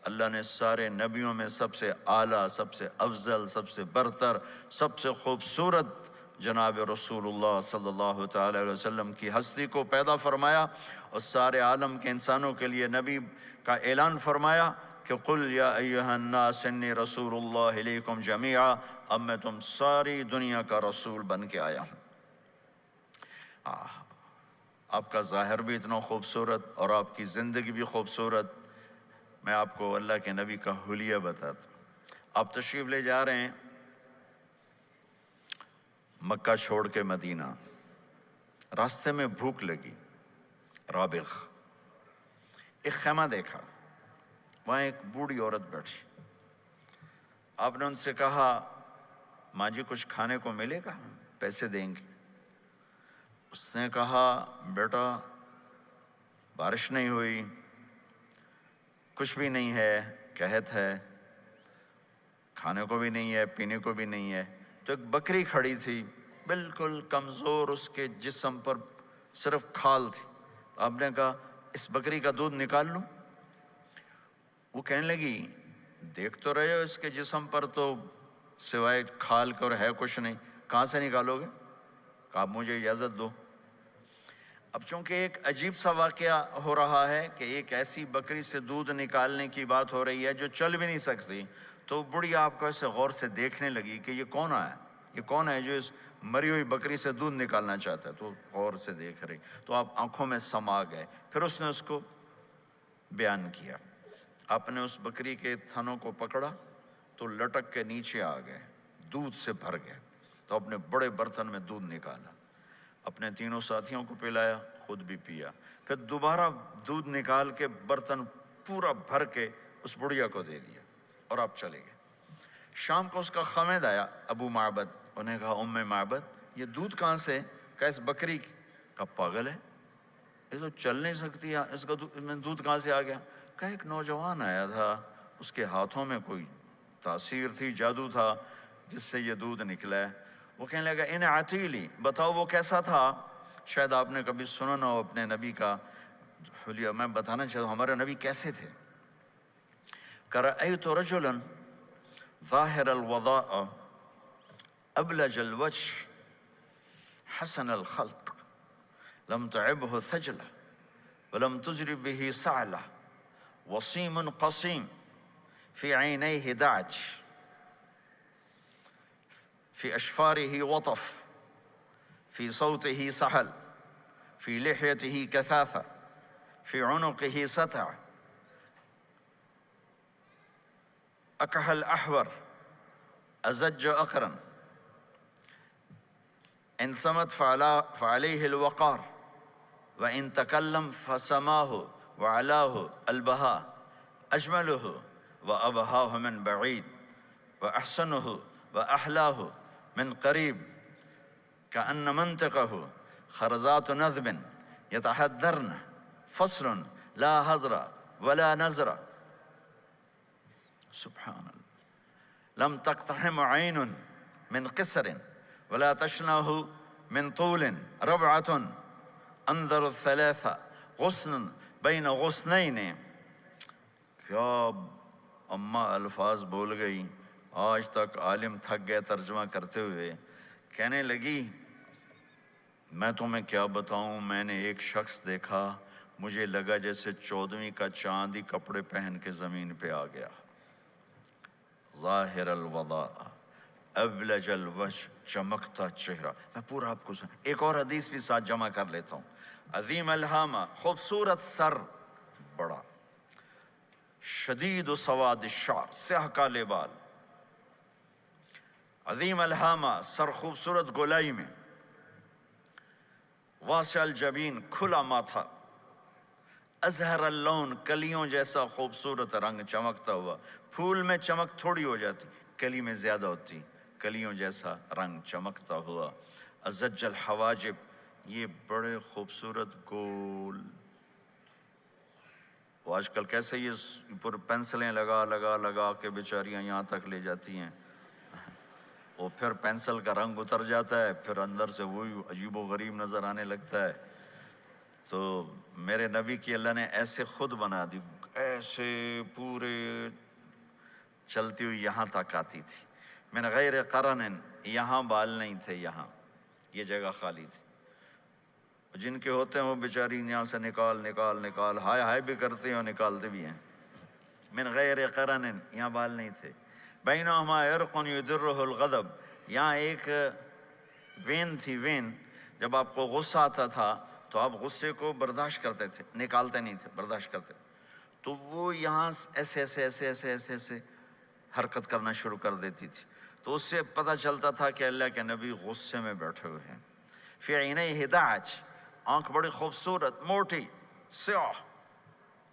اللہ نے سارے نبیوں میں سب سے اعلیٰ، سب سے افضل، سب سے برتر، سب سے خوبصورت جناب رسول اللہ صلی اللہ تعالی علیہ وسلم کی ہستی کو پیدا فرمایا، اور سارے عالم کے انسانوں کے لیے نبی کا اعلان فرمایا کہ قل یا ایہا الناس انی رسول اللہ الیکم جمیعا، اب میں تم ساری دنیا کا رسول بن کے آیا ہوں۔ آپ کا ظاہر بھی اتنا خوبصورت اور آپ کی زندگی بھی خوبصورت۔ میں آپ کو اللہ کے نبی کا حلیہ بتاتا ہوں۔ آپ تشریف لے جا رہے ہیں مکہ چھوڑ کے مدینہ، راستے میں بھوک لگی، رابغ، ایک خیمہ دیکھا، وہاں ایک بوڑھی عورت بیٹھی۔ آپ نے ان سے کہا ماں جی کچھ کھانے کو ملے گا؟ پیسے دیں گے۔ اس نے کہا بیٹا بارش نہیں ہوئی، کچھ بھی نہیں ہے، قحط ہے، کھانے کو بھی نہیں ہے، پینے کو بھی نہیں ہے۔ تو ایک بکری کھڑی تھی، بالکل کمزور، اس کے جسم پر صرف کھال تھی۔ آپ نے کہا اس بکری کا دودھ نکال لوں؟ وہ کہنے لگی دیکھ تو رہے ہو اس کے جسم پر تو سوائے کھال کے اور ہے کچھ نہیں، کہاں سے نکالو گے؟ کہا مجھے اجازت دو۔ اب چونکہ ایک عجیب سا واقعہ ہو رہا ہے کہ ایک ایسی بکری سے دودھ نکالنے کی بات ہو رہی ہے جو چل بھی نہیں سکتی، تو بڑھی آپ کو ایسے غور سے دیکھنے لگی کہ یہ کون ہے، یہ کون ہے جو اس مری ہوئی بکری سے دودھ نکالنا چاہتا ہے؟ تو غور سے دیکھ رہی، تو آپ آنکھوں میں سما گئے۔ پھر اس نے اس کو بیان کیا۔ آپ نے اس بکری کے تھنوں کو پکڑا تو لٹک کے نیچے آ گئے، دودھ سے بھر گئے۔ تو اپنے بڑے برتن میں دودھ نکالا، اپنے تینوں ساتھیوں کو پلایا، خود بھی پیا، پھر دوبارہ دودھ نکال کے برتن پورا بھر کے اس بڑھیا کو دے دیا، اور آپ چلے گئے۔ شام کو اس کا خامد آیا ابو معبد، انہیں کہا ام معبد یہ دودھ کہاں سے؟ کہا اس بکری کا۔ پاگل ہے، یہ تو چل نہیں سکتی، اس کا دودھ کہاں سے آ گیا؟ کہا ایک نوجوان آیا تھا، اس کے ہاتھوں میں کوئی تاثیر تھی، جادو تھا، جس سے یہ دودھ نکلا ہے۔ وہ کہنے لگا ان عتیلی، بتاؤ وہ کیسا تھا؟ شاید آپ نے کبھی سنا نہ ہو اپنے نبی کا حلیہ، میں بتانا چاہتا ہوں ہمارے نبی کیسے تھے۔ رأیت رجلا ظاہر الوضاء ابلج الوجه حسن الخلق لم تعبه ثجلة ولم تجرب به سعلة وصيم قصيم في عينيه دعج في أشفاره وطف في صوته سحل في لحيته كثافة في عنقه ستع أكحل أحور أزج أقرن إن صمت فعليه الوقار وإن تكلم فسماه وعلاه البهاء أجمله وأبهاه من بعيد وأحسنه وأحلاه من قريب كأن منطقه خرزات نذب يتحذرن فصل لا هزر ولا نزر سبحان الله لم تقتحم عين من قصر ولا تشنه من طول ربعة انظر الثلاثة غصن بین غصنین۔ کیا اماں الفاظ بول گئی، آج تک عالم تھک گئے ترجمہ کرتے ہوئے۔ کہنے لگی میں تمہیں کیا بتاؤں، میں نے ایک شخص دیکھا، مجھے لگا جیسے 14ویں کا چاند ہی کپڑے پہن کے زمین پہ آ گیا۔ ظاہر الوضاء ابلج الوجه، چمکتا چہرہ۔ میں پورا آپ کو ایک اور حدیث بھی ساتھ جمع کر لیتا ہوں۔ عظیم الہامہ، خوبصورت سر، بڑا، شدید سواد الشعر، سیاہ کالے بال، عظیم الہامہ، سر خوبصورت گولائی میں، واسع الجبین، کھلا ماتھا، ازہر اللون، کلیوں جیسا خوبصورت رنگ چمکتا ہوا۔ پھول میں چمک تھوڑی ہو جاتی، کلی میں زیادہ ہوتی، کلیوں جیسا رنگ چمکتا ہوا۔ ازج الحواجب، یہ بڑے خوبصورت گول، وہ آج کل کیسے یہ پر پینسلیں لگا لگا لگا کے بیچاریاں یہاں تک لے جاتی ہیں، وہ پھر پینسل کا رنگ اتر جاتا ہے، پھر اندر سے وہی عجیب و غریب نظر آنے لگتا ہے۔ تو میرے نبی کی اللہ نے ایسے خود بنا دی، ایسے پورے چلتی ہوئی یہاں تک آتی تھی. من غیر قرن، یہاں بال نہیں تھے، یہاں یہ جگہ خالی تھی. جن کے ہوتے ہیں وہ بیچاری یہاں سے نکال نکال نکال ہائے ہائے بھی کرتے ہیں اور نکالتے بھی ہیں. من غیر قرن، یہاں بال نہیں تھے. بینہما عرق یدرہ الغضب، یہاں ایک وین تھی. وین، جب آپ کو غصہ آتا تھا تو آپ غصے کو برداشت کرتے تھے، نکالتے نہیں تھے، برداشت کرتے. تو وہ یہاں ایسے ایسے ایسے ایسے ایسے ایسے حرکت کرنا شروع کر دیتی تھی. تو اس سے پتہ چلتا تھا کہ اللہ کے نبی غصے میں بیٹھے ہوئے ہیں. فی عینیہ دعج، آنکھ بڑی خوبصورت، موٹی، سیاہ،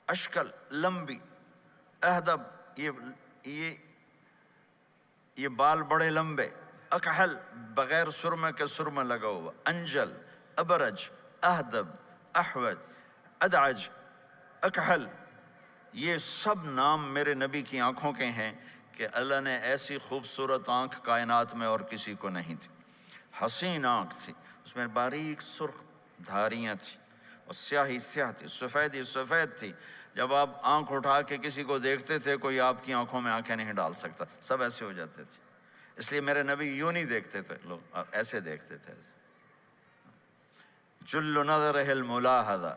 اشکل، لمبی، اہدب، یہ بال بڑے لمبے، اکحل، بغیر سرمے کے سرمہ لگا ہوا، انجل، ابرج، اہدب، احوج، ادعج، اکحل. یہ سب نام میرے نبی کی آنکھوں کے ہیں کہ اللہ نے ایسی خوبصورت آنکھ کائنات میں اور کسی کو نہیں تھی. حسین آنکھ تھی، اس میں باریک سرخ دھاریاں تھیں، اور سیاہی سیاہ تھی، سفیدی سفید تھی. جب آپ آنکھ اٹھا کے کسی کو دیکھتے تھے کوئی آپ کی آنکھوں میں آنکھیں نہیں ڈال سکتا، سب ایسے ہو جاتے تھے. اس لیے میرے نبی یوں نہیں دیکھتے تھے، لوگ ایسے دیکھتے تھے. جل نظرہ الملاحظہ،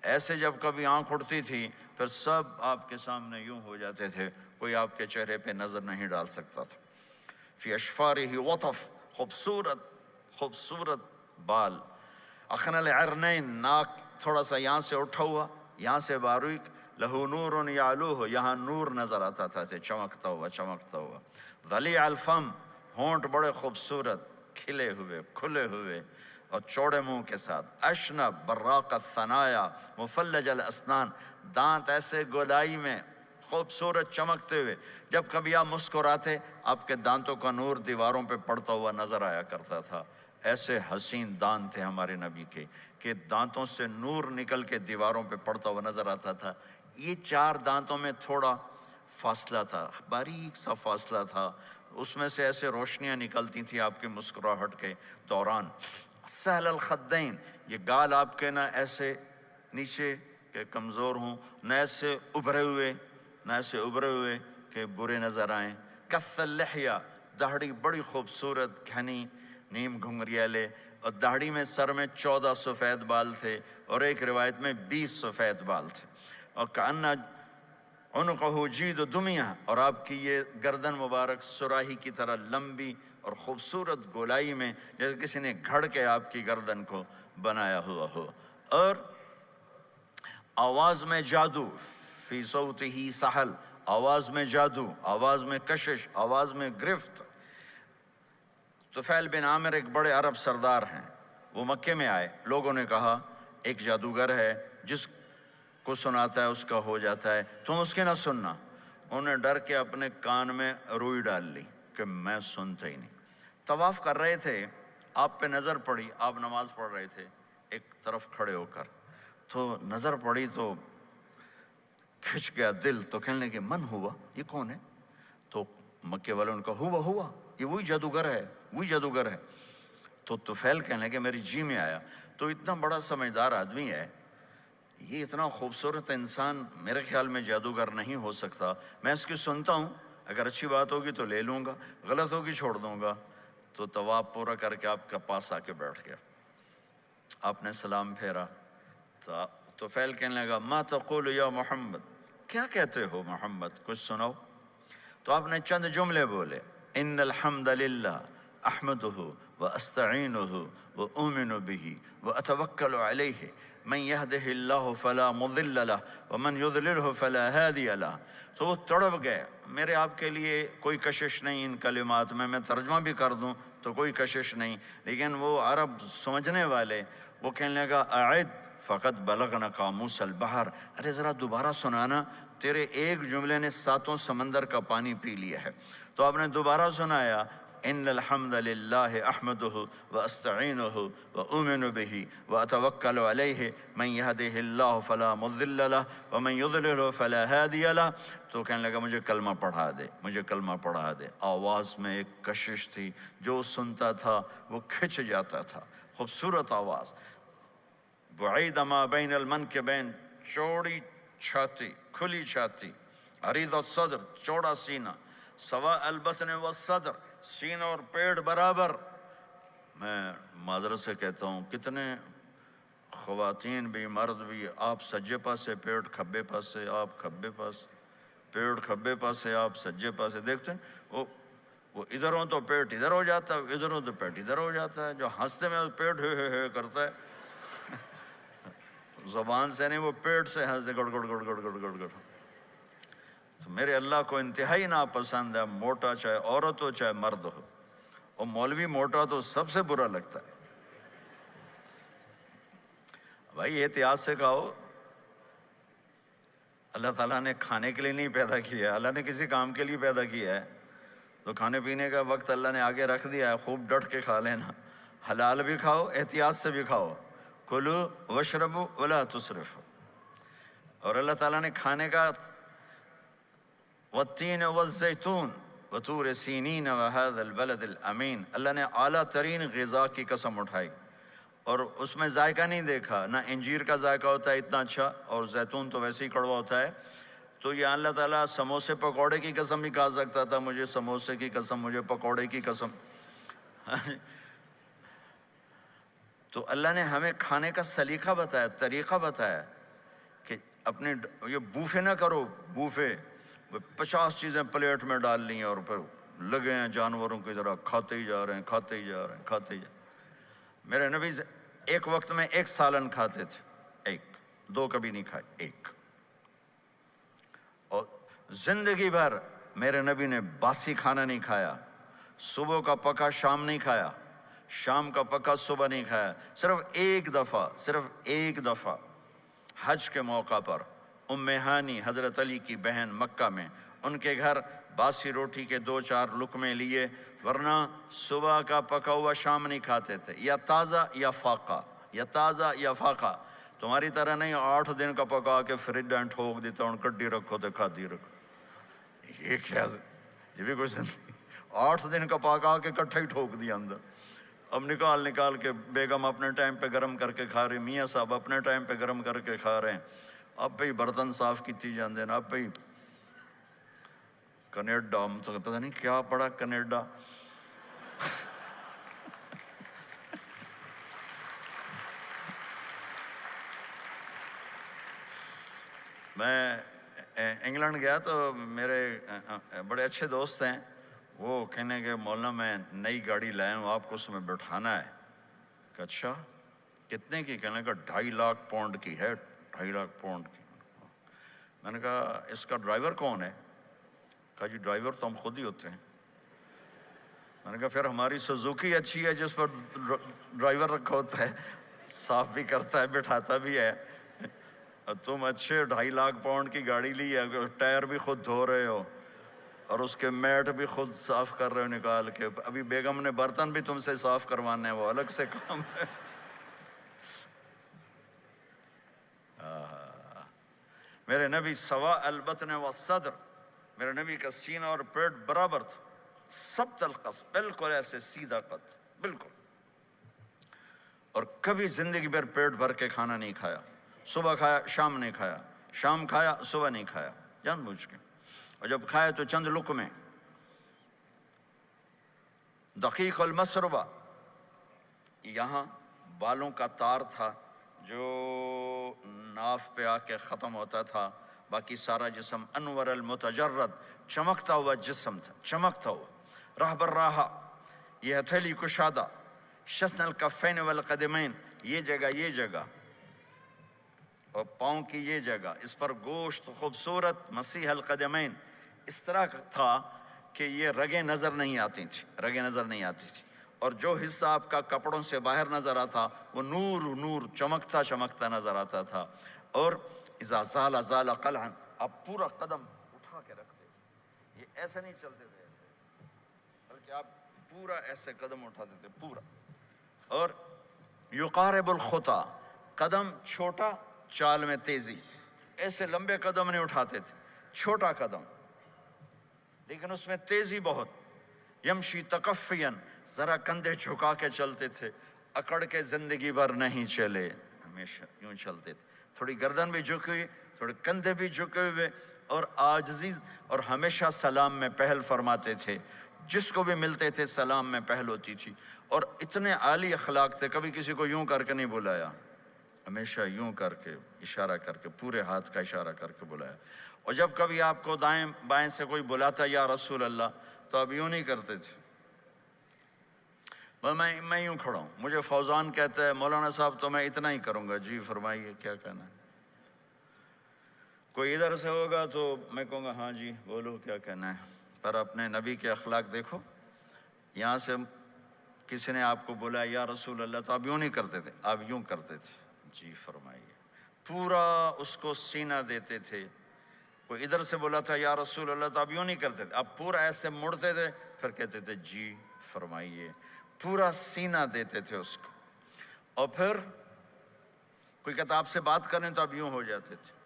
ایسے جب کبھی آنکھ اٹھتی تھی پھر سب آپ کے سامنے یوں ہو جاتے تھے، کوئی آپ کے چہرے پہ نظر نہیں ڈال سکتا تھا. فی اشفارہ وطف، خوبصورت خوبصورت بال. اخن العرنین، ناک تھوڑا سا یہاں سے اٹھا ہوا، یہاں سے باریک. لہو نور یعلوہ، یہاں نور نظر آتا تھا اسے چمکتا ہوا چمکتا ہوا. ضلیع الفم، ہونٹ بڑے خوبصورت، کھلے ہوئے کھلے ہوئے اور چوڑے منہ کے ساتھ. اشنب براق الثنایا مفلج الاسنان، دانت ایسے گولائی میں خوبصورت چمکتے ہوئے. جب کبھی آپ مسکراتے آپ کے دانتوں کا نور دیواروں پہ پڑتا ہوا نظر آیا کرتا تھا. ایسے حسین دانت تھے ہمارے نبی کے کہ دانتوں سے نور نکل کے دیواروں پہ پڑتا ہوا نظر آتا تھا. یہ چار دانتوں میں تھوڑا فاصلہ تھا، باریک سا فاصلہ تھا، اس میں سے ایسے روشنیاں نکلتی تھیں آپ کے مسکراہٹ کے دوران. سہل الخدین، یہ گال آپ کے نہ ایسے نیچے کہ کمزور ہوں، نہ ایسے ابھرے ہوئے کہ برے نظر آئیں. کث اللحیہ، داڑھی بڑی خوبصورت گھنی نیم گھنگریالے، اور داڑھی میں سر میں 14 سفید بال تھے اور ایک روایت میں 20 سفید بال تھے. اور کأن عنقہ جید دمیہ، اور آپ کی یہ گردن مبارک سراہی کی طرح لمبی اور خوبصورت گولائی میں، جیسے کسی نے گھڑ کے آپ کی گردن کو بنایا ہوا ہو. اور آواز میں جادو، فی صوتہ سحل، آواز میں جادو، آواز میں کشش، آواز میں گرفت. طفیل بن عامر ایک بڑے عرب سردار ہیں، وہ مکے میں آئے. لوگوں نے کہا ایک جادوگر ہے جس کو سناتا ہے اس کا ہو جاتا ہے، تم اس کے نہ سننا. انہوں نے ڈر کے اپنے کان میں روئی ڈال لی کہ میں سنتا ہی نہیں. طواف کر رہے تھے، آپ پہ نظر پڑی، آپ نماز پڑھ رہے تھے ایک طرف کھڑے ہو کر، تو نظر پڑی تو کھچ گیا دل. تو کہنے لگے من ہوا، یہ کون ہے؟ تو مکے والوں نے کہا ہوا یہ وہی جادوگر ہے. تو طفیل کہنے لگے میری جی میں آیا، تو اتنا بڑا سمجھدار آدمی ہے، یہ اتنا خوبصورت انسان میرے خیال میں جادوگر نہیں ہو سکتا. میں اس کی سنتا ہوں، اگر اچھی بات ہوگی تو لے لوں گا، غلط ہوگی چھوڑ دوں گا. تو طواف پورا کر کے آپ کے پاس آ کے بیٹھ گیا. آپ نے سلام پھیرا تو طفیل کہنے لگا ما تقول یا محمد، کیا کہتے ہو محمد، کچھ سناؤ. تو آپ نے چند جملے بولے، ان الحمد للہ احمدہ واستعینہ واؤمن بہ واتوکل علیہ من یہدہ اللہ فلا مضل لہ ومن یضللہ فلا ہادی لہ. تو وہ تڑپ گئے. میرے آپ کے لیے کوئی کشش نہیں ان کلمات میں ترجمہ بھی کر دوں تو کوئی کشش نہیں. لیکن وہ عرب سمجھنے والے وہ کہنے لگا اعد فقط بلغنا قاموس البحر، ارے ذرا دوبارہ سنانا، تیرے ایک جملے نے 7 سمندر کا پانی پی لیا ہے. تو آپ نے دوبارہ سنایا ان الحمد للہ احمدہ واستعینہ واؤمن بہ واتوکل علیہ من یہدہ اللہ فلا مضل لہ ومن یضللہ فلا ہادی لہ. تو کہنے لگا مجھے کلمہ پڑھا دے. آواز میں ایک کشش تھی، جو سنتا تھا وہ کھچ جاتا تھا. خوبصورت آواز. بعید ما بین المنکبین، چوڑی چھاتی، کھلی چھاتی، عریض الصدر، چوڑا سینہ، سوا البطن والصدر، سینہ اور پیٹ برابر۔ میں معذرت سے کہتا ہوں، کتنے خواتین بھی مرد بھی، آپ سجے پاسے پیٹ کھبے پاسے، آپ کھبے پاس پیٹ کھبے پاسے، آپ سجے پاسے، دیکھتے ہیں وہ ادھر ہوں تو پیٹ ادھر ہو جاتا ہے، ادھر ہوں تو پیٹ ادھر ہو جاتا ہے۔ جو ہنستے میں پیٹ ہے کرتا ہے، زبان سے نہیں، وہ پیٹ سے ہنستے گڑ گڑ گڑ گڑ گڑ گڑ گڑ۔ تو میرے اللہ کو انتہائی ناپسند ہے موٹا، چاہے عورت ہو چاہے مرد ہو، اور مولوی موٹا تو سب سے برا لگتا ہے۔ بھائی احتیاط سے کھاؤ، اللہ تعالیٰ نے کھانے کے لیے نہیں پیدا کیا ہے، اللہ نے کسی کام کے لیے پیدا کیا ہے، تو کھانے پینے کا وقت اللہ نے آگے رکھ دیا ہے، خوب ڈٹ کے کھا لینا، حلال بھی کھاؤ احتیاط سے بھی کھاؤ، کلو واشربوا ولا تسرفوا۔ اور اللہ تعالیٰ نے کھانے کا والتین والزیتون وطور سینین وہذا البلد الامین، اللہ نے اعلیٰ ترین غذا کی قسم اٹھائی، اور اس میں ذائقہ نہیں دیکھا، نہ انجیر کا ذائقہ ہوتا ہے اتنا اچھا، اور زیتون تو ویسے ہی کڑوا ہوتا ہے۔ تو یہ اللہ تعالیٰ سموسے پکوڑے کی قسم بھی کھا سکتا تھا، مجھے سموسے کی قسم، مجھے پکوڑے کی قسم۔ تو اللہ نے ہمیں کھانے کا سلیقہ بتایا، طریقہ بتایا کہ اپنے یہ بوفے نہ کرو، بوفے 50 چیزیں پلیٹ میں ڈال لی ہیں اور پھر لگے ہیں جانوروں کی طرح کھاتے ہی جا رہے ہیں، کھاتے ہی جا رہے ہیں، کھاتے ہی جا رہے ہیں۔ میرے نبی ایک وقت میں 1 سالن کھاتے تھے، 1 2 کبھی نہیں کھائے، 1۔ اور زندگی بھر میرے نبی نے باسی کھانا نہیں کھایا، صبح کا پکا شام نہیں کھایا، شام کا پکا صبح نہیں کھایا، صرف ایک دفعہ حج کے موقع پر ام ہانی حضرت علی کی بہن مکہ میں، ان کے گھر باسی روٹی کے 2-4 لقمے لیے، ورنہ صبح کا پکا ہوا شام نہیں کھاتے تھے، یا تازہ یا فاقہ، یا تازہ یا فاقہ۔ تمہاری طرح نہیں 8 دن کا پکا کے فریج ڈائن ٹھوک دیتا ہوں، کڈی رکھو تو کھاتی رکھو۔ یہ کیا، یہ بھی کوئی زندگی؟ 8 دن کا پکا کے کٹھا ہی ٹھوک دیا اندر۔ اب نکال کے بیگم اپنے ٹائم پہ گرم کر کے کھا رہی، میاں صاحب اپنے ٹائم پہ گرم کر کے کھا رہے ہیں، اب پہ ہی برتن صاف کیتی جاندے ہیں، اب پہ ہی کینیڈا، ہم تو پتہ نہیں کیا پڑا کینیڈا۔ میں انگلینڈ گیا تو میرے بڑے اچھے دوست ہیں، وہ کہنے کہ مولانا میں نئی گاڑی لایا ہوں، آپ کو اس میں بٹھانا ہے۔ کہ اچھا کتنے کی؟ کہنے کا 2.5 لاکھ پاؤنڈ کی ہے، 2.5 لاکھ پاؤنڈ کی۔ میں نے کہا اس کا ڈرائیور کون ہے؟ کہا جی ڈرائیور تو ہم خود ہی ہوتے ہیں۔ میں نے کہا پھر ہماری سوزوکی اچھی ہے جس پر ڈرائیور رکھا ہوتا ہے، صاف بھی کرتا ہے بٹھاتا بھی ہے، تم اچھے 2.5 لاکھ پاؤنڈ کی گاڑی لی ہے، ٹائر بھی خود دھو رہے ہو اور اس کے میٹ بھی خود صاف کر رہے ہو نکال کے، ابھی بیگم نے برتن بھی تم سے صاف کروانے ہیں، وہ الگ سے کام ہے۔ میرے نبی سوا البطن والصدر، میرے نبی کا سینہ اور پیٹ برابر تھا، ثبت القص، بالکل ایسے سیدھا قد، بالکل۔ اور کبھی زندگی بھر پیٹ بھر کے کھانا نہیں کھایا، صبح کھایا شام نہیں کھایا، شام کھایا صبح نہیں کھایا، جان بوجھ کے، اور جب کھایا تو چند لقمے۔ دقیق المسربہ، یہاں بالوں کا تار تھا جو ناف پہ آ کے ختم ہوتا تھا، باقی سارا جسم انور المتجرد، چمکتا ہوا جسم تھا، چمکتا ہوا۔ راہ بر راہ، یہ ہتھیلی کشادہ، شسن الکفین والقدمین، یہ جگہ اور پاؤں کی یہ جگہ، اس پر گوشت خوبصورت، مسیح القدمین، اس طرح تھا کہ یہ رگیں نظر نہیں آتی تھی، اور جو حصہ آپ کا کپڑوں سے باہر نظر آتا وہ نور چمکتا نظر آتا تھا۔ اور اذا زال زال قلعا، آپ پورا قدم اٹھا کے رکھتے تھے، یہ ایسے نہیں چلتے تھے ایسے، بلکہ آپ پورا ایسے قدم اٹھاتے تھے پورا۔ اور یقارب الخطا، قدم چھوٹا چال میں تیزی، ایسے لمبے قدم نہیں اٹھاتے تھے، چھوٹا قدم لیکن اس میں تیزی بہت۔ یمشی تکفین، ذرا کندھے جھکا کے چلتے تھے، اکڑ کے زندگی بھر نہیں چلے، ہمیشہ یوں چلتے تھے۔ تھوڑی گردن بھی جھکی ہوئی، تھوڑے کندھے بھی جھکے ہوئے، اور عاجزی، اور ہمیشہ سلام میں پہل فرماتے تھے، جس کو بھی ملتے تھے سلام میں پہل ہوتی تھی، اور اتنے عالی اخلاق تھے، کبھی کسی کو یوں کر کے نہیں بلایا، ہمیشہ یوں کر کے اشارہ کر کے، پورے ہاتھ کا اشارہ کر کے بلایا۔ اور جب کبھی آپ کو دائیں بائیں سے کوئی بلاتا یا رسول اللہ، تو آپ یوں نہیں کرتے تھے، میں یوں کھڑا ہوں، مجھے فوزان کہتا ہے مولانا صاحب تو میں اتنا ہی کروں گا، جی فرمائیے کیا کہنا ہے۔ کوئی ادھر سے ہوگا تو میں کہوں گا ہاں جی بولو کیا کہنا ہے۔ پر اپنے نبی کے اخلاق دیکھو، یہاں سے کسی نے آپ کو بولا یا رسول اللہ تو آپ یوں نہیں کرتے تھے، آپ یوں کرتے تھے، جی فرمائیے، پورا اس کو سینہ دیتے تھے۔ کوئی ادھر سے بولا تھا یا رسول اللہ تو آپ یوں نہیں کرتے تھے، آپ پورا ایسے مڑتے تھے، پھر کہتے تھے جی فرمائیے، پورا سینہ دیتے تھے اس کو۔ اور پھر کوئی کہتا آپ سے بات کریں تو آپ یوں ہو جاتے تھے،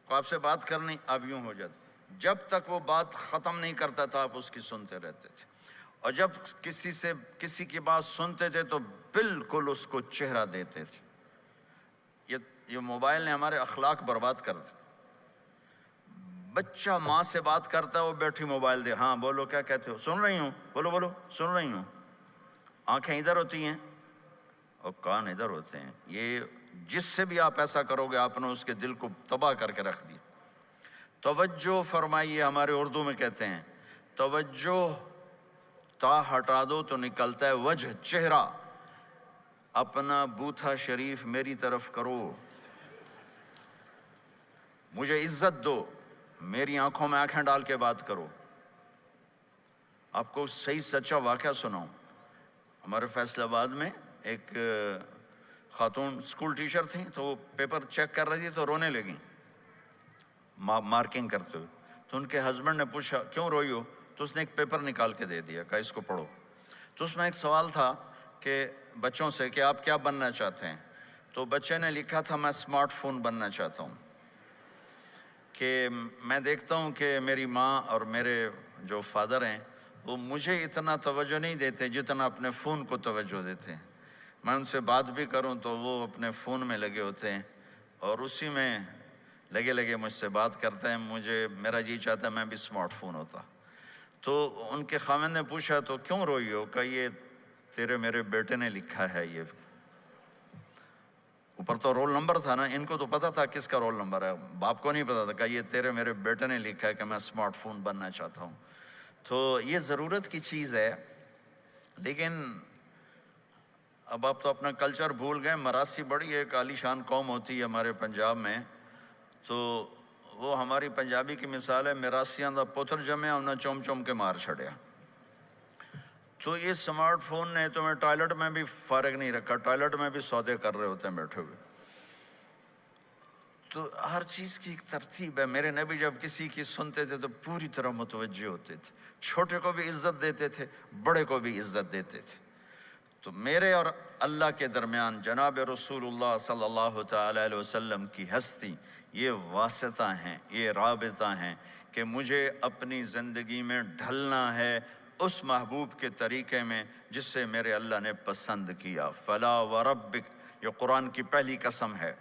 آپ سے بات کرنی آپ یوں ہو جاتے، جب تک وہ بات ختم نہیں کرتا تھا آپ اس کی سنتے رہتے تھے، اور جب کسی کی بات سنتے تھے تو بالکل اس کو چہرہ دیتے تھے۔ یہ موبائل نے ہمارے اخلاق برباد کر دی۔ بچہ ماں سے بات کرتا ہے، وہ بیٹھی موبائل دے، ہاں بولو کیا کہتے ہو، سن رہی ہوں، بولو بولو سن رہی ہوں، آنکھیں ادھر ہوتی ہیں اور کان ادھر ہوتے ہیں۔ یہ جس سے بھی آپ ایسا کرو گے آپ نے اس کے دل کو تباہ کر کے رکھ دیا۔ توجہ فرمائیے، ہمارے اردو میں کہتے ہیں توجہ، تا ہٹا دو تو نکلتا ہے وجہ، چہرہ۔ اپنا بوتھا شریف میری طرف کرو، مجھے عزت دو، میری آنکھوں میں آنکھیں ڈال کے بات کرو۔ آپ کو صحیح سچا واقعہ سناؤں، ہمارے فیصل آباد میں ایک خاتون اسکول ٹیچر تھیں، تو وہ پیپر چیک کر رہی تھی تو رونے لگیں مارکنگ کرتے ہوئے۔ تو ان کے ہسبینڈ نے پوچھا کیوں روئی ہو، تو اس نے ایک پیپر نکال کے دے دیا، کہا اس کو پڑھو۔ تو اس میں ایک سوال تھا کہ بچوں سے کہ آپ کیا بننا چاہتے ہیں، تو بچے نے لکھا تھا میں اسمارٹ فون بننا چاہتا ہوں، کہ میں دیکھتا ہوں کہ میری ماں اور میرے جو فادر ہیں وہ مجھے اتنا توجہ نہیں دیتے جتنا اپنے فون کو توجہ دیتے ہیں۔ میں ان سے بات بھی کروں تو وہ اپنے فون میں لگے ہوتے ہیں اور اسی میں لگے لگے مجھ سے بات کرتے ہیں، میرا جی چاہتا ہے میں بھی اسمارٹ فون ہوتا۔ تو ان کے خاوند نے پوچھا تو کیوں روئی ہو، کہ یہ تیرے میرے بیٹے نے لکھا ہے، یہ اوپر تو رول نمبر تھا نا، ان کو تو پتا تھا کس کا رول نمبر ہے، باپ کو نہیں پتا تھا، کہ یہ تیرے میرے بیٹے نے لکھا ہے کہ میں اسمارٹ فون بننا چاہتا ہوں۔ تو یہ ضرورت کی چیز ہے، لیکن اب آپ تو اپنا کلچر بھول گئے۔ مراسی بڑی ایک عالی شان قوم ہوتی ہے ہمارے پنجاب میں، تو وہ ہماری پنجابی کی مثال ہے، مراسیاں دا پتر جمع انہاں چوم چوم کے مار چھڑیا۔ تو یہ سمارٹ فون نے تمہیں ٹوائلٹ میں بھی فارغ نہیں رکھا، ٹوائلٹ میں بھی سودے کر رہے ہوتے ہیں بیٹھے ہوئے۔ تو ہر چیز کی ایک ترتیب ہے۔ میرے نبی جب کسی کی سنتے تھے تو پوری طرح متوجہ ہوتے تھے، چھوٹے کو بھی عزت دیتے تھے، بڑے کو بھی عزت دیتے تھے۔ تو میرے اور اللہ کے درمیان جناب رسول اللہ صلی اللہ تعالی علیہ وسلم کی ہستی، یہ واسطہ ہیں، یہ رابطہ ہیں کہ مجھے اپنی زندگی میں ڈھلنا ہے اس محبوب کے طریقے میں جس سے میرے اللہ نے پسند کیا۔ فلا وربک، یہ قرآن کی پہلی قسم ہے،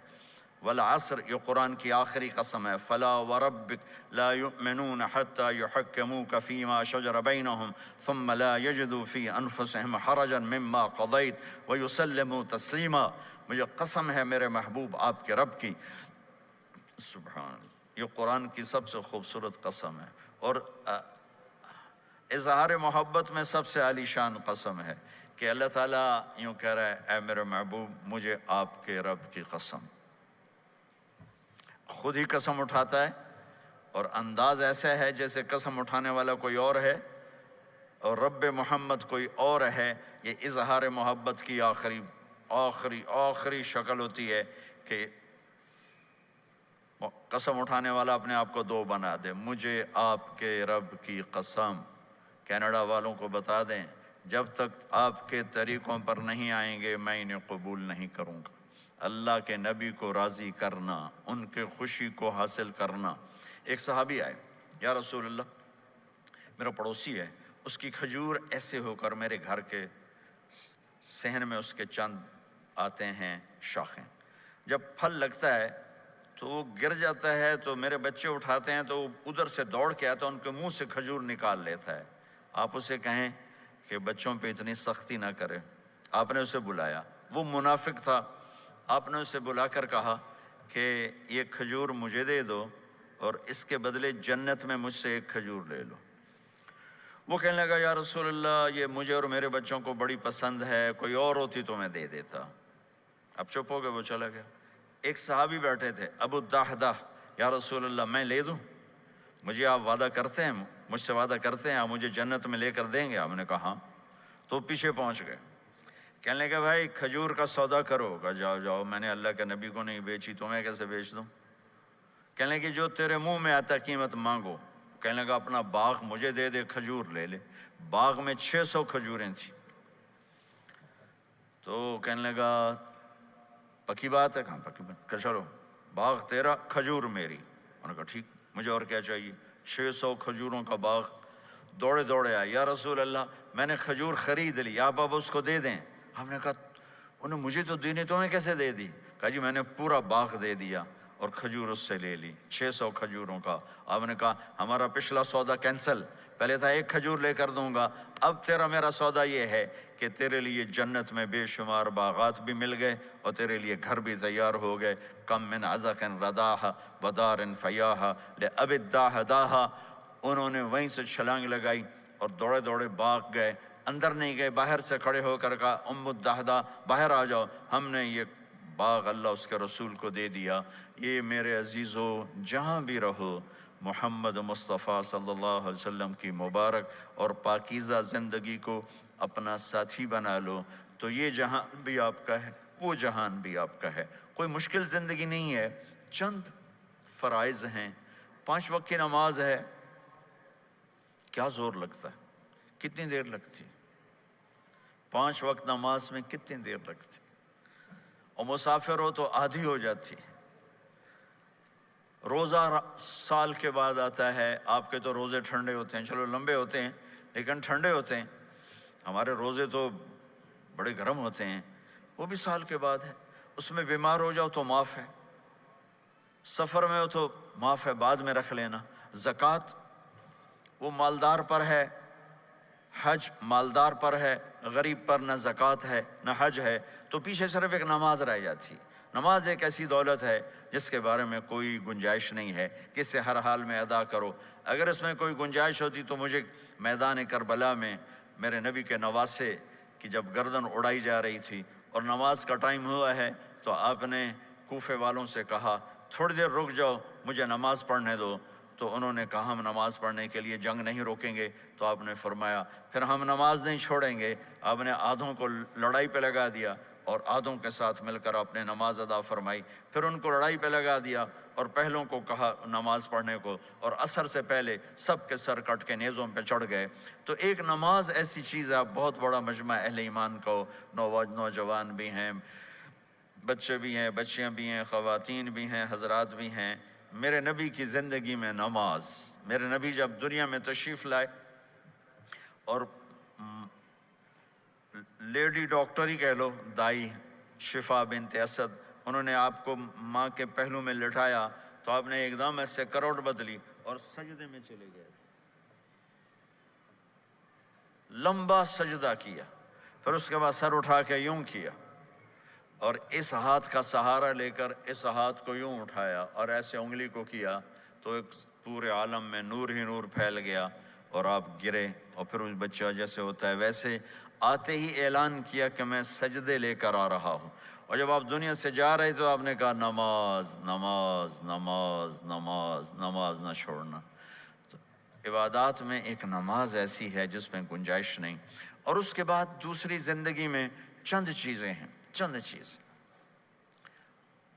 والعصر، یہ قرآن کی آخری قسم ہے۔ فلا وربک لا یؤمنون حتی یحکموک فیما شجر بینہم ثم لا یجدوا فی انفسہم حرجا مما قضیت ویسلموا تسلیما۔ مجھے قسم ہے میرے محبوب آپ کے رب کی، سبحان، یہ قرآن کی سب سے خوبصورت قسم ہے، اور اظہار محبت میں سب سے عالی شان قسم ہے کہ اللہ تعالیٰ یوں کہہ رہا ہے اے میرے محبوب مجھے آپ کے رب کی قسم۔ خود ہی قسم اٹھاتا ہے اور انداز ایسا ہے جیسے قسم اٹھانے والا کوئی اور ہے اور رب محمد کوئی اور ہے۔ یہ اظہار محبت کی آخری شکل ہوتی ہے کہ قسم اٹھانے والا اپنے آپ کو دو بنا دے۔ مجھے آپ کے رب کی قسم، کینیڈا والوں کو بتا دیں جب تک آپ کے طریقوں پر نہیں آئیں گے میں انہیں قبول نہیں کروں گا۔ اللہ کے نبی کو راضی کرنا، ان کے خوشی کو حاصل کرنا۔ ایک صحابی آئے، یا رسول اللہ میرا پڑوسی ہے، اس کی کھجور ایسے ہو کر میرے گھر کے صحن میں اس کے چند آتے ہیں شاخیں، جب پھل لگتا ہے تو وہ گر جاتا ہے تو میرے بچے اٹھاتے ہیں تو ادھر سے دوڑ کے آتا ہے، ان کے منہ سے کھجور نکال لیتا ہے۔ آپ اسے کہیں کہ بچوں پہ اتنی سختی نہ کرے۔ آپ نے اسے بلایا، وہ منافق تھا، آپ نے اسے بلا کر کہا کہ یہ کھجور مجھے دے دو اور اس کے بدلے جنت میں مجھ سے ایک کھجور لے لو۔ وہ کہنے لگا یا رسول اللہ، یہ مجھے اور میرے بچوں کو بڑی پسند ہے، کوئی اور ہوتی تو میں دے دیتا۔ اب چپ ہو گئے، وہ چلا گیا۔ ایک صحابی بیٹھے تھے، ابو الدحدہ، یا رسول اللہ میں لے دوں؟ مجھے آپ وعدہ کرتے ہیں، مجھ سے وعدہ کرتے ہیں آپ مجھے جنت میں لے کر دیں گے؟ آپ نے کہا ہاں۔ تو پیچھے پہنچ گئے، کہنے لگے بھائی کھجور کا سودا کرو۔ کہا جاؤ جاؤ، میں نے اللہ کے نبی کو نہیں بیچی، تمہیں کیسے بیچ دوں؟ کہنے لگے جو تیرے منہ میں آتا قیمت مانگو۔ کہنے لگا اپنا باغ مجھے دے دے، کھجور لے لے۔ باغ میں 600 کھجوریں تھیں۔ تو کہنے لگا پکی بات ہے؟ کہاں پکی بات؟ کہ چلو باغ تیرا، کھجور میری۔ انہوں نے کہا ٹھیک، مجھے اور کیا چاہیے؟ 600 کھجوروں کا باغ۔ دوڑے دوڑے آئے، یا رسول اللہ میں نے کھجور خرید لی، آپ اب اس کو دے دیں۔ ہم نے کہا انہیں مجھے تو دینی، تمہیں کیسے دے دی؟ کہا جی میں نے پورا باغ دے دیا اور کھجور اس سے لے لی، 600 کھجوروں کا۔ آپ نے کہا ہمارا پچھلا سودا کینسل، پہلے تھا ایک کھجور لے کر دوں گا، اب تیرا میرا سودا یہ ہے کہ تیرے لیے جنت میں بے شمار باغات بھی مل گئے اور تیرے لیے گھر بھی تیار ہو گئے۔ کم من عزق رداح ودار فیاح لأب الدحداح۔ انہوں نے وہیں سے چھلانگ لگائی اور دوڑے دوڑے باغ گئے، اندر نہیں گئے، باہر سے کھڑے ہو کر کہا ام الدحدہ باہر آ جاؤ، ہم نے یہ باغ اللہ اس کے رسول کو دے دیا۔ یہ میرے عزیزو، جہاں بھی رہو محمد مصطفیٰ صلی اللہ علیہ وسلم کی مبارک اور پاکیزہ زندگی کو اپنا ساتھی بنا لو، تو یہ جہان بھی آپ کا ہے، وہ جہان بھی آپ کا ہے۔ کوئی مشکل زندگی نہیں ہے، چند فرائض ہیں، 5 وقت کی نماز ہے، کیا زور لگتا ہے؟ کتنی دیر لگتی؟ 5 وقت نماز میں کتنی دیر لگتی؟ اور مسافر ہو تو آدھی ہو جاتی۔ روزہ سال کے بعد آتا ہے، آپ کے تو روزے ٹھنڈے ہوتے ہیں، چلو لمبے ہوتے ہیں لیکن ٹھنڈے ہوتے ہیں، ہمارے روزے تو بڑے گرم ہوتے ہیں، وہ بھی سال کے بعد ہے۔ اس میں بیمار ہو جاؤ تو معاف ہے، سفر میں ہو تو معاف ہے، بعد میں رکھ لینا۔ زکوٰۃ وہ مالدار پر ہے، حج مالدار پر ہے، غریب پر نہ زکوٰۃ ہے نہ حج ہے، تو پیچھے صرف ایک نماز رہ جاتی۔ نماز ایک ایسی دولت ہے جس کے بارے میں کوئی گنجائش نہیں ہے کہ اسے ہر حال میں ادا کرو۔ اگر اس میں کوئی گنجائش ہوتی تو مجھے میدان کربلا میں میرے نبی کے نواسے کی جب گردن اڑائی جا رہی تھی اور نماز کا ٹائم ہوا ہے تو آپ نے کوفے والوں سے کہا تھوڑی دیر رک جاؤ، مجھے نماز پڑھنے دو۔ تو انہوں نے کہا ہم نماز پڑھنے کے لیے جنگ نہیں روکیں گے۔ تو آپ نے فرمایا پھر ہم نماز نہیں چھوڑیں گے۔ آپ نے آدھوں کو لڑائی پہ لگا دیا اور آدھوں کے ساتھ مل کر آپ نے نماز ادا فرمائی، پھر ان کو لڑائی پہ لگا دیا اور پہلوں کو کہا نماز پڑھنے کو، اور عصر سے پہلے سب کے سر کٹ کے نیزوں پہ چڑھ گئے۔ تو ایک نماز ایسی چیز ہے، آپ بہت بڑا مجمع اہل ایمان کو، نوجوان بھی ہیں، بچے بھی ہیں، بچیاں بھی ہیں، خواتین بھی ہیں، حضرات بھی ہیں۔ میرے نبی کی زندگی میں نماز، میرے نبی جب دنیا میں تشریف لائے اور لیڈی ڈاکٹر ہی کہہ لو، دائی شفا بنت اسد، انہوں نے آپ کو ماں کے پہلو میں لٹایا تو آپ نے ایک دم ایسے کروٹ بدلی اور سجدے میں چلے گئے، لمبا سجدہ کیا، پھر اس کے بعد سر اٹھا کے یوں کیا اور اس ہاتھ کا سہارا لے کر اس ہاتھ کو یوں اٹھایا اور ایسے انگلی کو کیا تو ایک پورے عالم میں نور ہی نور پھیل گیا اور آپ گرے، اور پھر اس بچہ جیسے ہوتا ہے ویسے آتے ہی اعلان کیا کہ میں سجدے لے کر آ رہا ہوں۔ اور جب آپ دنیا سے جا رہے تو آپ نے کہا نماز نماز نماز نماز نماز نہ چھوڑنا۔ تو عبادات میں ایک نماز ایسی ہے جس میں گنجائش نہیں۔ اور اس کے بعد دوسری زندگی میں چند چیزیں ہیں، چند چیز،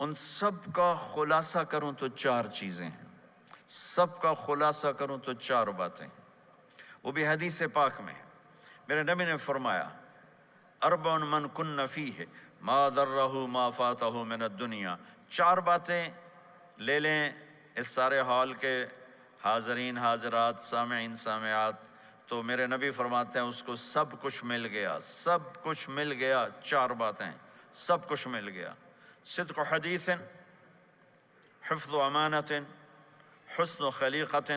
ان سب کا خلاصہ کروں تو 4 چیزیں ہیں، سب کا خلاصہ کروں تو 4 باتیں، وہ بھی حدیث پاک میں۔ میرے نبی نے فرمایا اربع من کن فیہ ما ضرہ ما فاتہ من الدنیا، 4 باتیں لے لیں اس سارے ہال کے حاضرین حاضرات سامعین سامعات، تو میرے نبی فرماتے ہیں اس کو سب کچھ مل گیا، سب کچھ مل گیا۔ 4 باتیں، سب کچھ مل گیا۔ صدق حدیث، حفظ امانت، حسن خلیقت،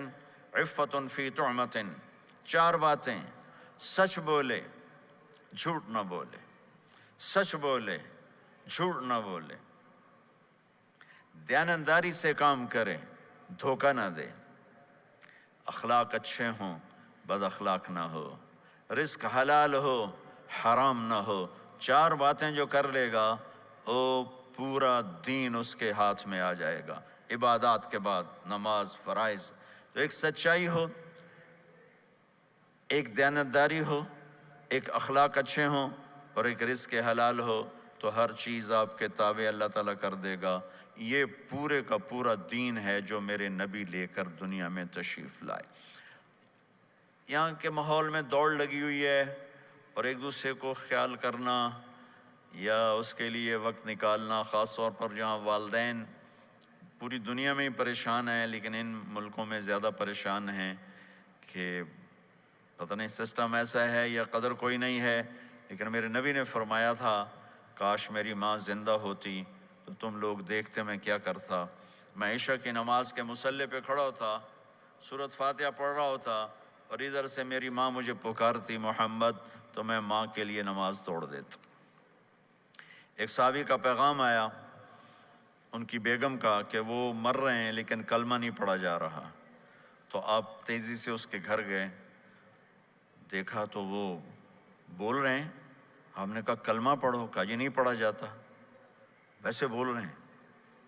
عفت فی طعمت۔ 4 باتیں: سچ بولے، جھوٹ نہ بولے، سچ بولے، جھوٹ نہ بولے، دیانتداری سے کام کرے، دھوکہ نہ دے، اخلاق اچھے ہوں، بد اخلاق نہ ہو، رزق حلال ہو، حرام نہ ہو۔ 4 باتیں جو کر لے گا وہ پورا دین اس کے ہاتھ میں آ جائے گا۔ عبادات کے بعد نماز، فرائض، تو ایک سچائی ہو، ایک دیانتداری ہو، ایک اخلاق اچھے ہوں، اور ایک رزق حلال ہو، تو ہر چیز آپ کے تابع اللہ تعالیٰ کر دے گا۔ یہ پورے کا پورا دین ہے جو میرے نبی لے کر دنیا میں تشریف لائے۔ یہاں کے ماحول میں دوڑ لگی ہوئی ہے، اور ایک دوسرے کو خیال کرنا یا اس کے لیے وقت نکالنا، خاص طور پر جہاں والدین پوری دنیا میں ہی پریشان ہیں، لیکن ان ملکوں میں زیادہ پریشان ہیں کہ پتہ نہیں سسٹم ایسا ہے یا قدر کوئی نہیں ہے۔ لیکن میرے نبی نے فرمایا تھا، کاش میری ماں زندہ ہوتی تو تم لوگ دیکھتے میں کیا کرتا۔ میں عشاء کی نماز کے مصلی پہ کھڑا ہوتا، سورۃ فاتحہ پڑھ رہا ہوتا، اور ادھر سے میری ماں مجھے پکارتی محمد، تو میں ماں کے لیے نماز توڑ دیتا۔ ایک صحابی کا پیغام آیا ان کی بیگم کا کہ وہ مر رہے ہیں لیکن کلمہ نہیں پڑھا جا رہا، تو آپ تیزی سے اس کے گھر گئے، دیکھا تو وہ بول رہے ہیں۔ ہم نے کہا کلمہ پڑھو، کہا جی نہیں پڑھا جاتا، ویسے بول رہے ہیں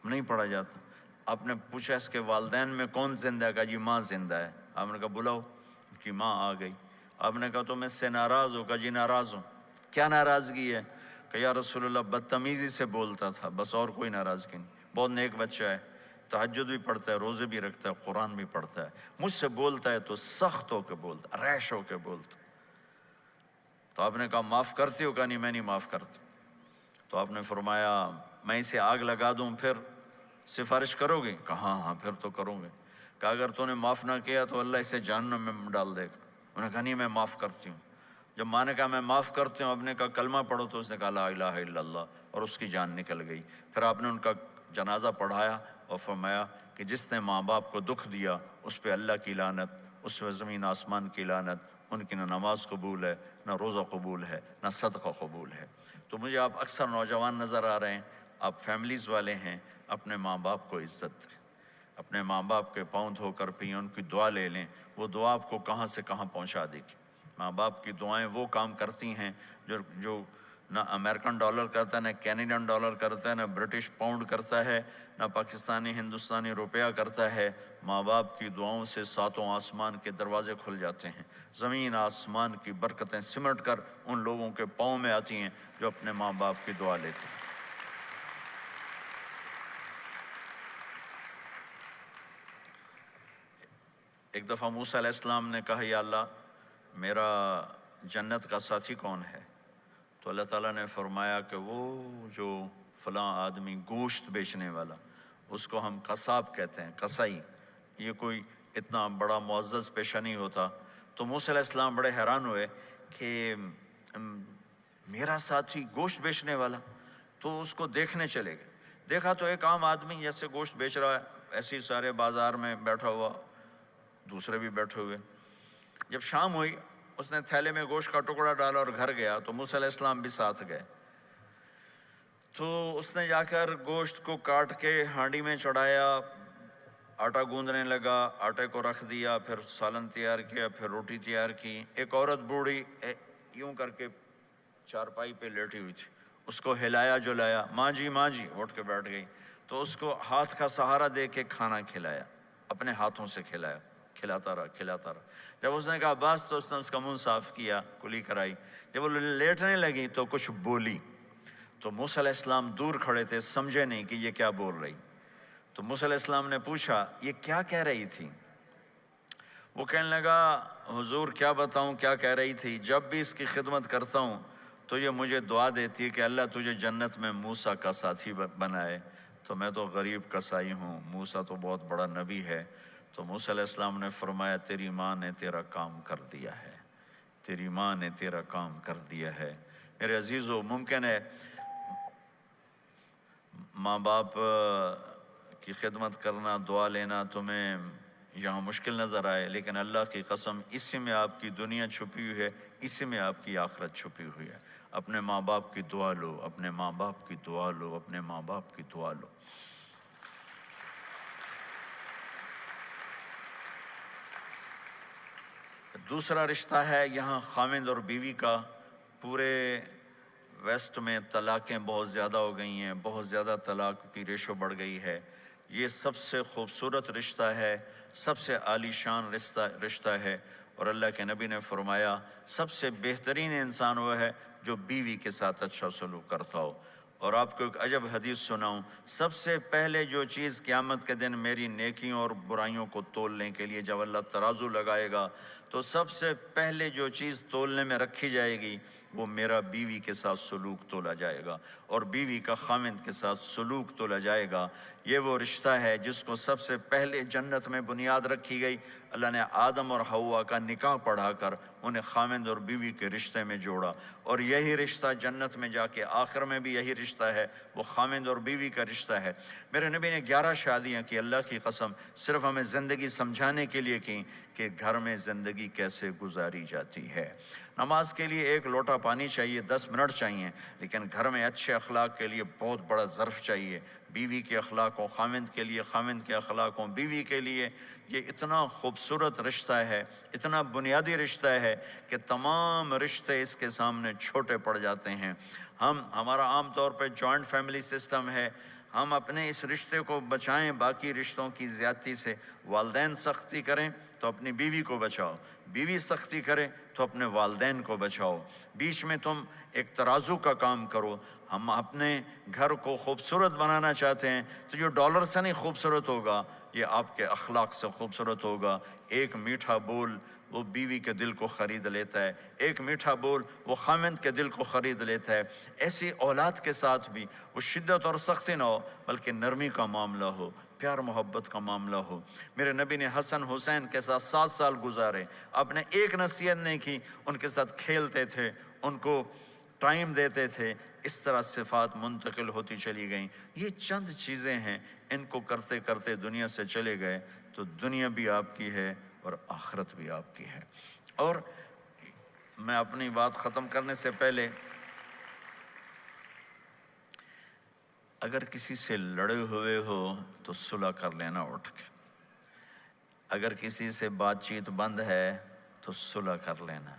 نہیں پڑھا جاتا۔ آپ نے پوچھا اس کے والدین میں کون زندہ ہے؟ کہا جی ماں زندہ ہے۔ آپ نے کہا بلاؤ، ان کی ماں آ گئی۔ آپ نے کہا تم اس سے ناراض ہو؟ کہا جی ناراض ہوں۔ کیا ناراضگی ہے؟ کہ یا رسول اللہ بدتمیزی سے بولتا تھا، بس اور کوئی ناراضگی نہیں، بہت نیک بچہ ہے، تہجد بھی پڑھتا ہے، روزے بھی رکھتا ہے، قرآن بھی پڑھتا ہے، مجھ سے بولتا ہے تو سخت ہو کے بولتا، ریش ہو کے بولتا۔ تو آپ نے کہا معاف کرتے ہو؟ کہا نہیں میں نہیں معاف کرتا۔ تو آپ نے فرمایا میں اسے آگ لگا دوں پھر سفارش کرو گے؟ کہا ہاں ہاں پھر تو کروں گے۔ کہا اگر تو نے معاف نہ کیا تو اللہ اسے جہنم میں ڈال دے گا۔ انہوں نے کہا نہیں میں معاف کرتی ہوں۔ جب ماں نے کہا میں معاف کرتی ہوں، آپ نے کہا کلمہ پڑھو، تو اس نے کہا لا الہ الا اللہ، اور اس کی جان نکل گئی۔ پھر آپ نے ان کا جنازہ پڑھایا اور فرمایا کہ جس نے ماں باپ کو دکھ دیا اس پہ اللہ کی لعنت، اس پہ زمین آسمان کی لعنت، ان کی نہ نماز قبول ہے، نہ روزہ قبول ہے، نہ صدقہ قبول ہے۔ تو مجھے آپ اکثر نوجوان نظر آ رہے ہیں، آپ فیملیز والے ہیں، اپنے ماں باپ کو عزت دیں، اپنے ماں باپ کے پاؤں دھو کر پئیں، ان کی دعا لے لیں، وہ دعا آپ کو کہاں سے کہاں پہنچا دے گی۔ ماں باپ کی دعائیں وہ کام کرتی ہیں جو نہ امریکن ڈالر کرتا ہے، نہ کینیڈین ڈالر کرتا ہے، نہ برٹش پاؤنڈ کرتا ہے، نہ پاکستانی ہندوستانی روپیہ کرتا ہے۔ ماں باپ کی دعاؤں سے 7 آسمان کے دروازے کھل جاتے ہیں، زمین آسمان کی برکتیں سمٹ کر ان لوگوں کے پاؤں میں آتی ہیں جو اپنے ماں باپ کی دعا لیتے ہیں۔ ایک دفعہ موسیٰ علیہ السلام نے کہا یا اللہ میرا جنت کا ساتھی کون ہے؟ تو اللہ تعالیٰ نے فرمایا کہ وہ جو فلاں آدمی گوشت بیچنے والا، اس کو ہم قصاب کہتے ہیں، قصائی، یہ کوئی اتنا بڑا معزز پیشہ نہیں ہوتا۔ تو موسیٰ علیہ السلام بڑے حیران ہوئے کہ میرا ساتھی گوشت بیچنے والا، تو اس کو دیکھنے چلے گئے۔ دیکھا تو ایک عام آدمی جیسے گوشت بیچ رہا ہے، ایسے ہی سارے بازار میں بیٹھا ہوا، دوسرے بھی بیٹھے ہوئے۔ جب شام ہوئی اس نے تھیلے میں گوشت کا ٹکڑا ڈالا اور گھر گیا، تو موسیٰ علیہ السلام بھی ساتھ گئے۔ تو اس نے جا کر گوشت کو کاٹ کے ہانڈی میں چڑھایا، آٹا گوندنے لگا، آٹے کو رکھ دیا، پھر سالن تیار کیا، پھر روٹی تیار کی۔ ایک عورت بوڑھی یوں کر کے چارپائی پہ لیٹی ہوئی تھی، اس کو ہلایا جلایا، ماں جی اٹھ کے بیٹھ گئی۔ تو اس کو ہاتھ کا سہارا دے کے کھانا کھلایا، اپنے ہاتھوں سے کھلایا، کھلاتا رہا۔ جب اس نے کہا بس، تو اس نے اس کا منہ صاف کیا، کلی کرائی۔ جب وہ لیٹنے لگی تو کچھ بولی، تو موسیٰ علیہ السلام دور کھڑے تھے، سمجھے نہیں کہ یہ کیا بول رہی۔ تو موسیٰ علیہ السلام نے پوچھا یہ کیا کہہ رہی تھی؟ وہ کہنے لگا حضور کیا بتاؤں کیا کہہ رہی تھی، جب بھی اس کی خدمت کرتا ہوں تو یہ مجھے دعا دیتی ہے کہ اللہ تجھے جنت میں موسیٰ کا ساتھی بنائے۔ تو میں تو غریب کسائی ہوں، موسیٰ تو بہت بڑا نبی ہے۔ تو موسیٰ علیہ السلام نے فرمایا تیری ماں نے تیرا کام کر دیا ہے، تیری ماں نے تیرا کام کر دیا ہے۔ میرے عزیزو، ممکن ہے ماں باپ کی خدمت کرنا، دعا لینا تمہیں یہاں مشکل نظر آئے، لیکن اللہ کی قسم اسی میں آپ کی دنیا چھپی ہوئی ہے، اسی میں آپ کی آخرت چھپی ہوئی ہے۔ اپنے ماں باپ کی دعا لو، اپنے ماں باپ کی دعا لو، اپنے ماں باپ کی دعا لو۔ دوسرا رشتہ ہے یہاں خاوند اور بیوی کا۔ پورے ویسٹ میں طلاقیں بہت زیادہ ہو گئی ہیں، بہت زیادہ طلاق کی ریشو بڑھ گئی ہے۔ یہ سب سے خوبصورت رشتہ ہے، سب سے عالی شان رشتہ ہے، اور اللہ کے نبی نے فرمایا سب سے بہترین انسان وہ ہے جو بیوی کے ساتھ اچھا سلوک کرتا ہو۔ اور آپ کو ایک عجب حدیث سناؤں، سب سے پہلے جو چیز قیامت کے دن میری نیکیوں اور برائیوں کو تولنے کے لیے جب اللہ ترازو لگائے گا تو سب سے پہلے جو چیز تولنے میں رکھی جائے گی وہ میرا بیوی کے ساتھ سلوک تولا جائے گا، اور بیوی کا خاوند کے ساتھ سلوک تولا جائے گا۔ یہ وہ رشتہ ہے جس کو سب سے پہلے جنت میں بنیاد رکھی گئی۔ اللہ نے آدم اور حوا کا نکاح پڑھا کر انہیں خاوند اور بیوی کے رشتے میں جوڑا، اور یہی رشتہ جنت میں جا کے آخر میں بھی یہی رشتہ ہے، وہ خاوند اور بیوی کا رشتہ ہے۔ میرے نبی نے 11 شادیاں کی، اللہ کی قسم صرف ہمیں زندگی سمجھانے کے لیے کی کہ گھر میں زندگی کیسے گزاری جاتی ہے۔ نماز کے لیے ایک لوٹا پانی چاہیے، 10 منٹ چاہیے، لیکن گھر میں اچھے اخلاق کے لیے بہت بڑا ظرف چاہیے۔ بیوی کے اخلاق ہوں خاوند کے لیے، خاوند کے اخلاق ہوں بیوی کے لیے۔ یہ اتنا خوبصورت رشتہ ہے، اتنا بنیادی رشتہ ہے کہ تمام رشتے اس کے سامنے چھوٹے پڑ جاتے ہیں۔ ہمارا عام طور پہ جوائنٹ فیملی سسٹم ہے، ہم اپنے اس رشتے کو بچائیں باقی رشتوں کی زیادتی سے۔ والدین سختی کریں تو اپنی بیوی کو بچاؤ، بیوی سختی کرے تو اپنے والدین کو بچاؤ، بیچ میں تم ایک ترازو کا کام کرو۔ ہم اپنے گھر کو خوبصورت بنانا چاہتے ہیں تو جو ڈالر سے نہیں خوبصورت ہوگا، یہ آپ کے اخلاق سے خوبصورت ہوگا۔ ایک میٹھا بول وہ بیوی کے دل کو خرید لیتا ہے، ایک میٹھا بول وہ خاوند کے دل کو خرید لیتا ہے۔ ایسی اولاد کے ساتھ بھی وہ شدت اور سختی نہ ہو، بلکہ نرمی کا معاملہ ہو، پیار محبت کا معاملہ ہو۔ میرے نبی نے حسن حسین کے ساتھ 7 سال گزارے، آپ نے ایک نصیحت نہیں کی، ان کے ساتھ کھیلتے تھے، ان کو ٹائم دیتے تھے۔ اس طرح صفات منتقل ہوتی چلی گئیں۔ یہ چند چیزیں ہیں، ان کو کرتے کرتے دنیا سے چلے گئے تو دنیا بھی آپ کی ہے اور آخرت بھی آپ کی ہے۔ اور میں اپنی بات ختم کرنے سے پہلے اگر کسی سے لڑے ہوئے ہو تو صلح کر لینا اٹھ کے، اگر کسی سے بات چیت بند ہے تو صلح کر لینا۔